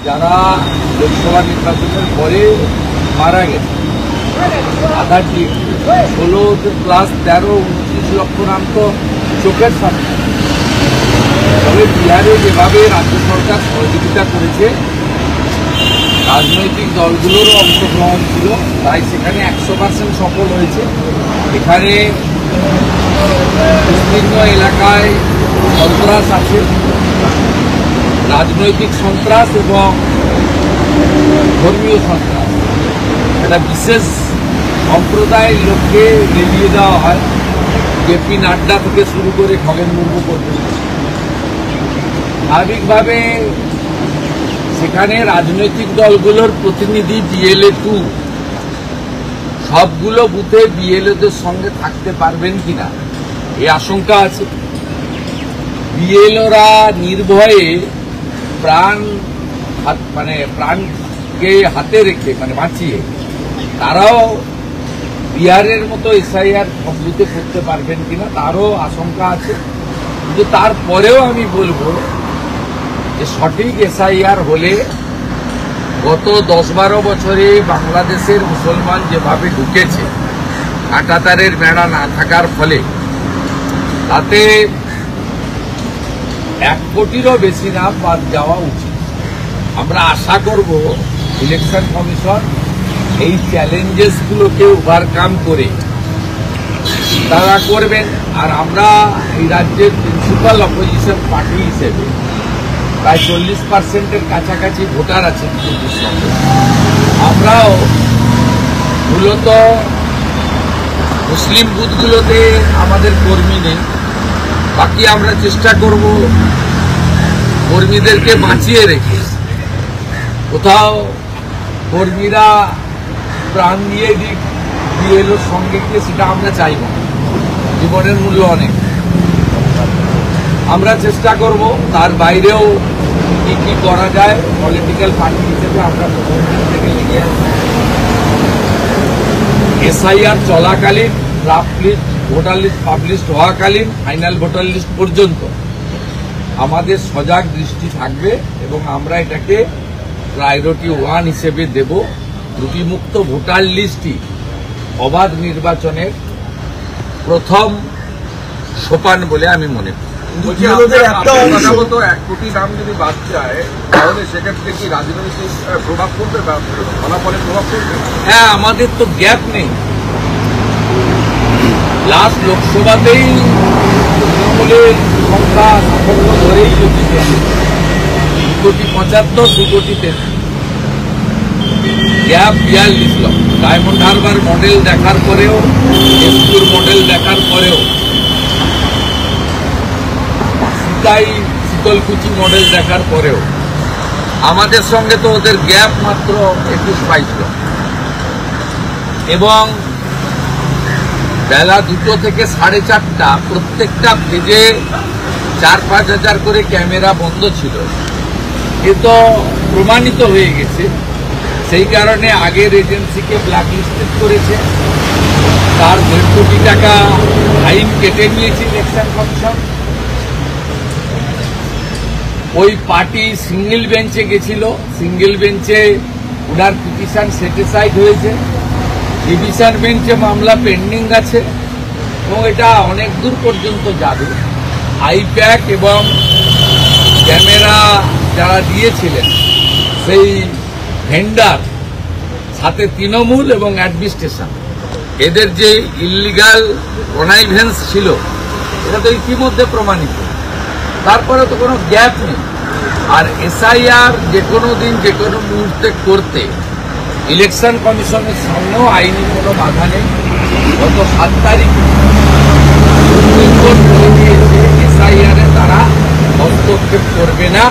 যারা লোকসভা নির্বাচনের পরে মারা গেছে, আধা টিম 16+13-29 লক্ষ নাম তো চোখের সামনে। তবে বিহারে যেভাবে রাজ্য সরকার সহযোগিতা করেছে, রাজনৈতিক দলগুলোরও অংশগ্রহণ ছিল, তাই সেখানে 100% সফল হয়েছে। এখানে বিস্তীর্ণ এলাকায় সন্ত্রাস আছে, রাজনৈতিক সন্ত্রাস এবং ধর্মীয় সন্ত্রাস। একটা বিশেষ সম্প্রদায়ের লোককে লেলিয়ে দেওয়া হয়, জেপি নাড্ডা থেকে শুরু করে খগেন মুর্মু পর্যন্ত। স্বাভাবিকভাবে সেখানে রাজনৈতিক দলগুলোর প্রতিনিধি BLA-2 সবগুলো বুথে BLA-দের সঙ্গে থাকতে পারবেন কিনা এই আশঙ্কা আছে। BLA-রা নির্ভয়ে প্রাণকে হাতে রেখে বাঁচিয়ে তারাও বিহারের মতো SIR সব বুথে করতে পারবেন কিনা তারও আশঙ্কা আছে। কিন্তু তারপরেও আমি বলবো যে সঠিক SIR হলে গত 10-12 বছরে বাংলাদেশের মুসলমান যেভাবে ঢুকেছে কাঁটাতারের বেড়া না থাকার ফলে, তাতে 1 কোটিরও বেশি নাম বাদ যাওয়া উচিত। আমরা আশা করব ইলেকশন কমিশন এই চ্যালেঞ্জেসগুলোকে ওভারকাম করে তারা করবেন। আর আমরা এই রাজ্যের প্রিন্সিপাল অপোজিশন পার্টি হিসেবে প্রায় 40%-এর কাছাকাছি ভোটার আছে বিজেপির সঙ্গে। আমরাও মূলত মুসলিম বুথগুলোতে আমাদের কর্মী নেই, বাকি আমরা চেষ্টা করব কর্মীদেরকে বাঁচিয়ে রেখে। কোথাও কর্মীরা প্রাণ দিয়ে দিক BLOর সঙ্গে গিয়ে, সেটা আমরা চাইব না। জীবনের মূল্য অনেক, আমরা চেষ্টা করব। তার বাইরেও কি কি করা যায় পলিটিক্যাল পার্টি হিসেবে আমরা প্রধানমন্ত্রী থেকে লিখে আসছি। SIR চলাকালীন, draft list, voter list publish হওয়াকালীন, ফাইনাল ভোটার লিস্ট পর্যন্ত আমাদের সজাগ দৃষ্টি থাকবে এবং আমরা এটাকে প্রায়োরিটি 1 হিসেবে দেব। ত্রুটিমুক্ত ভোটার লিস্টই অবাধ নির্বাচনের প্রথম সোপান বলে আমি মনে করি। 1 কোটি নাম যদি বাদ যায় তাহলে সেক্ষেত্রে কি রাজনৈতিক প্রভাব পড়বে বা ফলাফলের প্রভাব পড়বে? হ্যাঁ, আমাদের তো গ্যাপ নেই। লাস্ট লোকসভাতেই তৃণমূলের সংখ্যা সাফল্য ধরেই চলছে 2,75,000, 2,33,000, গ্যাপ 42 লক্ষ। ডায়মন্ড হারবার মডেল দেখার পরেও, এসপুর মডেল দেখার পরেও, শীতলকুচি মডেল দেখার পরেও আমাদের সঙ্গে তো ওদের গ্যাপ মাত্র 21-22 লক্ষ। এবং বেলা 2টো থেকে 4:30 প্রত্যেকটা পেজে 4-5 হাজার করে ক্যামেরা বন্ধ ছিল। এ তো প্রমাণিত হয়ে গেছে। সেই কারণে আগের এজেন্সিকে ব্ল্যাকলিস্টেড করেছে, তার 1.5 কোটি টাকা ফাইন কেটে নিয়েছে ইলেকশন কমিশন। ওই পার্টি সিঙ্গেল বেঞ্চে গেছিল, সিঙ্গেল বেঞ্চে ওনার পিটিশন সেটিসাইড হয়েছে, ডিভিশন বেঞ্চে মামলা পেন্ডিং আছে এবং এটা অনেক দূর পর্যন্ত যাবে। আইপ্যাক এবং ক্যামেরা যারা দিয়েছিলেন সেই ভেন্ডার, সাথে তৃণমূল এবং অ্যাডমিনিস্ট্রেশন, এদের যে ইলিগাল কনাইভেন্স ছিল এটা তো ইতিমধ্যে প্রমাণিত। তারপরে তো কোনো গ্যাপ নেই। আর SIR যে কোনো দিন যে কোনো মুহূর্তে করতে ইলেকশন কমিশনের সামনেও আইনি কোনো বাধা নেই। গত 7 তারিখ সুপ্রিম কোর্ট বলে দিয়েছে SIR-এ তারা হস্তক্ষেপ করবে না।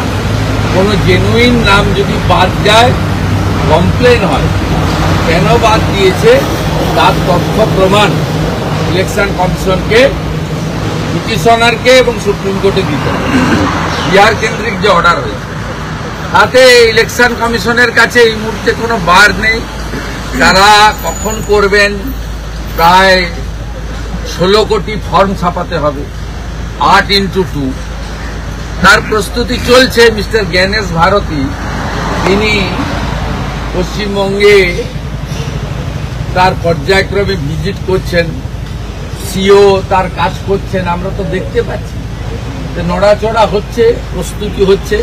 কোনো জেনুইন নাম যদি বাদ যায়, কমপ্লেন হয় কেন বাদ দিয়েছে তার তথ্য প্রমাণ ইলেকশন কমিশনকে, পিটিশনারকে এবং সুপ্রিম কোর্টে দিতে হবে। বিহার কেন্দ্রিক যে অর্ডার হয়েছে তাতে ইলেকশন কমিশনের কাছে এই মুহূর্তে কোনো বার নেই। তারা কখন করবেন, প্রায় 16 কোটি ফর্ম ছাপাতে হবে, 8x2। তার প্রস্তুতি চলছে। মিস্টার জ্ঞানেশ ভারতী তিনি পশ্চিমবঙ্গে তার পর্যায়ক্রমে ভিজিট করছেন, সিও তার কাজ করছেন, আমরা তো দেখতে পাচ্ছি যে নড়াচড়া হচ্ছে, প্রস্তুতি হচ্ছে।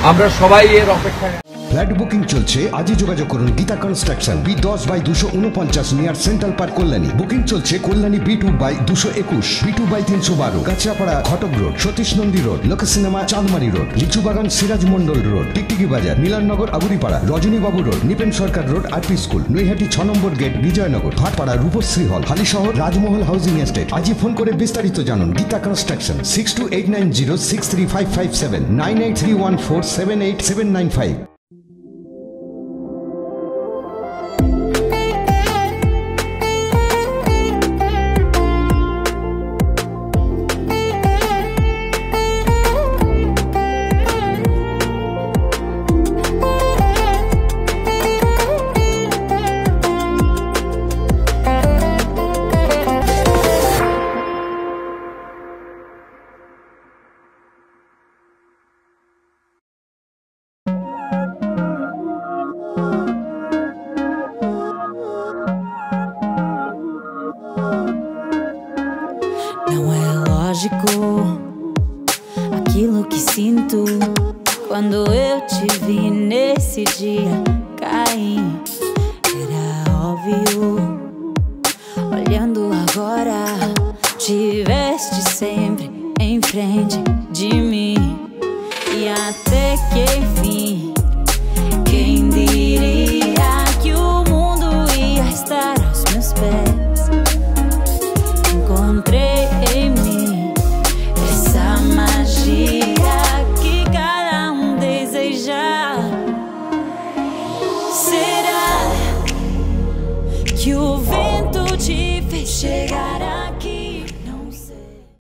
আমরা সবাই এর অপেক্ষায়। ফ্ল্যাট বুকিং চলছে, আজই যোগাযোগ করুন Gita construction, B10/249 near central park, Kalyani. Booking চলছে কল্যাণী B2/221, B2/312, কাঁচরাপাড়া ঘটক রোড, সতীশ নন্দী রোড, লোক সিনেমা চাঁদমারি রোড, লিচুবাগান সিরাজ মন্ডল রোড, টিকটিকি বাজার, মিলননগর আগুরিপাড়া, রজনীবাবু রোড, নিপেন সরকার রোড, আরপি স্কুল, নৈহাটি 6 নম্বর গেট, বিজয়নগর, ভাটপাড়া রূপশ্রী হল, হালিশহর রাজমহল হাউজিং এস্টেট। আজই ফোন করে বিস্তারিত জানুন। Gita construction 6289063557, 9831478795। Não é lógico aquilo que sinto quando eu te vi nesse dia cair. Era óbvio, olhando agora, tiveste sempre em frente de mim. E até que enfim, quem diria que o mundo ia estar aos meus pés? Encontrei em mim essa magia que cada deseja. Será que o vento te fez chegar?